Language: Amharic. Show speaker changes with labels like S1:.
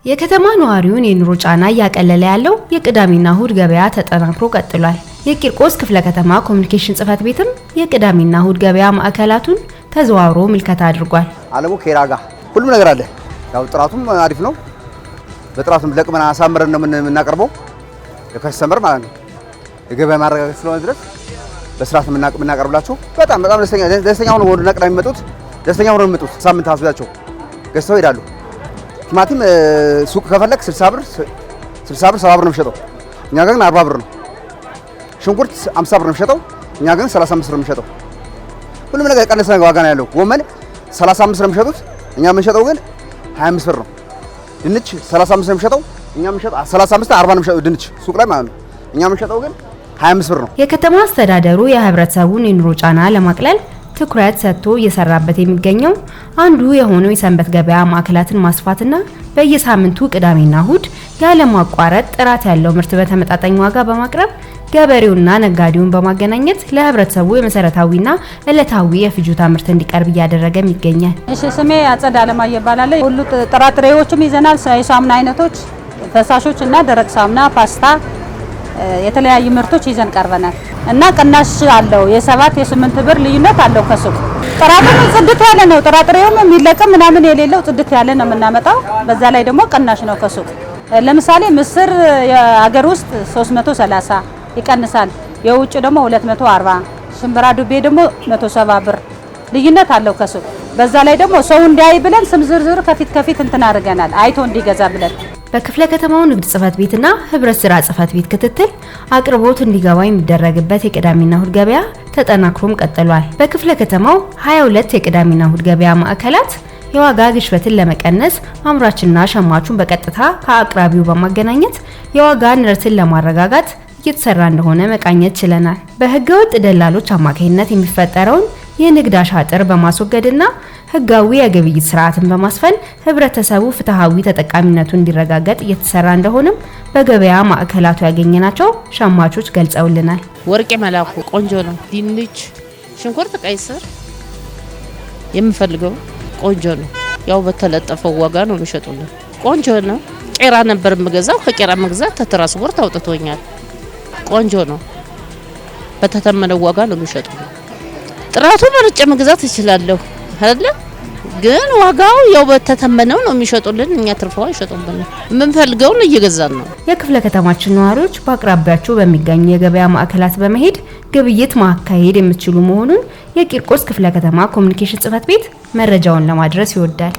S1: የከተማ ነዋሪውን የኑሮ ጫና ያቀለለ ያለው የቅዳሜና እሁድ ገበያ ተጠናክሮ ቀጥሏል። የቂርቆስ ክፍለ ከተማ ኮሙኒኬሽን ጽፈት ቤትም የቅዳሜና እሁድ ገበያ ማዕከላቱን ተዘዋውሮ ምልከታ አድርጓል።
S2: አለሙ ከራጋ ሁሉም ነገር አለ። ያው ጥራቱም አሪፍ ነው። በጥራቱም ለቅመና አሳምረን ነው የምናቀርበው ለከስተመር ማለት ነው። የገበያ ማረጋገጥ ስለሆነ ድረስ በስርዓት የምናቀርብላቸው በጣም ደስተኛ ሆነው ወደ ቅዳሜ የሚመጡት ደስተኛ ሆነው የሚመጡት ሳምንት አስበያቸው ገዝተው ይሄዳሉ። ቲማቲም ሱቅ ከፈለክ 60 ብር 70 ብር ነው የሚሸጠው። እኛ ግን 40 ብር ነው። ሽንኩርት 50 ብር ነው የሚሸጠው። እኛ ግን 35 ብር ነው የሚሸጠው። ሁሉም ነገር ቀነሰ ዋጋ ነው ያለው። ጎመን 35 ነው የሚሸጡት። እኛ የምንሸጠው ግን 25 ብር ነው። ድንች 35 ነው የሚሸጠው። እኛ የምንሸጠው 35 40 ነው የሚሸጠው ድንች ሱቅ ላይ ማለት ነው። እኛ የምንሸጠው ግን 25 ብር ነው።
S1: የከተማ አስተዳደሩ የህብረተሰቡን የኑሮ ጫና ለማቅለል ትኩረት ሰጥቶ እየሰራበት የሚገኘው አንዱ የሆነው የሰንበት ገበያ ማዕከላትን ማስፋትና በየሳምንቱ ቅዳሜና እሁድ ያለማቋረጥ ጥራት ያለው ምርት በተመጣጣኝ ዋጋ በማቅረብ ገበሬውና ነጋዴውን በማገናኘት ለህብረተሰቡ የመሰረታዊና ዕለታዊ የፍጆታ ምርት እንዲቀርብ እያደረገም ይገኛል።
S3: እሺ፣ ስሜ አጸዳ አለማየ ይባላል። ሁሉ ጥራጥሬዎችም ይዘናል። የሳሙና አይነቶች፣ ፈሳሾች እና ደረቅ ሳሙና፣ ፓስታ፣ የተለያዩ ምርቶች ይዘን ቀርበናል እና ቅናሽ አለው። የ7 የ8 ብር ልዩነት አለው ከሱቅ። ጥራቱም ጽድት ያለ ነው። ጥራጥሬውም የሚለቅም ምናምን የሌለው ጽድት ያለ ነው የምናመጣው። በዛ ላይ ደግሞ ቅናሽ ነው ከሱቅ። ለምሳሌ ምስር የአገር ውስጥ 330 ይቀንሳል፣ የውጭ ደግሞ 240፣ ሽምብራ ዱቤ ደግሞ 170 ብር ልዩነት አለው ከሱቅ። በዛ ላይ ደግሞ ሰው እንዲያይ ብለን ስም ዝርዝር ከፊት እንትን አድርገናል አይቶ እንዲገዛ ብለን።
S1: በክፍለ ከተማው ንግድ ጽፈት ቤትና ህብረት ስራ ጽፈት ቤት ክትትል አቅርቦት እንዲገባ የሚደረግበት የቅዳሜና እሁድ ገበያ ተጠናክሮም ቀጥሏል። በክፍለ ከተማው 22 የቅዳሜና እሁድ ገበያ ማዕከላት የዋጋ ግሽበትን ለመቀነስ አምራችና ሸማቹን በቀጥታ ከአቅራቢው በማገናኘት የዋጋ ንረትን ለማረጋጋት እየተሰራ እንደሆነ መቃኘት ችለናል። በህገወጥ ደላሎች አማካኝነት የሚፈጠረውን የንግድ አሻጥር በማስወገድና ህጋዊ የግብይት ስርዓትን በማስፈን ህብረተሰቡ ፍትሃዊ ተጠቃሚነቱ እንዲረጋገጥ እየተሰራ እንደሆነም በገበያ ማዕከላቱ ያገኘናቸው ሸማቾች ገልጸውልናል።
S4: ወርቄ መላኩ ቆንጆ ነው። ድንች፣ ሽንኩርት፣ ቀይ ስር የምፈልገው ቆንጆ ነው። ያው በተለጠፈው ዋጋ ነው የሚሸጡልን። ቆንጆ ነው። ቄራ ነበር የምገዛው። ከቄራ መግዛት ተትራንስፖርት አውጥቶኛል። ቆንጆ ነው። በተተመነው ዋጋ ነው የሚሸጡልን። ጥራቱ መርጬ መግዛት እችላለሁ አይደለ? ግን ዋጋው ያው በተተመነው ነው የሚሸጡልን። እኛ ትርፋው አይሸጡልን። የምንፈልገውን እየገዛን ነው።
S1: የክፍለ ከተማችን ነዋሪዎች በአቅራቢያቸው በሚገኙ የገበያ ማዕከላት በመሄድ ግብይት ማካሄድ የምትችሉ መሆኑን የቂርቆስ ክፍለ ከተማ ኮሙኒኬሽን ጽፈት ቤት መረጃውን ለማድረስ ይወዳል።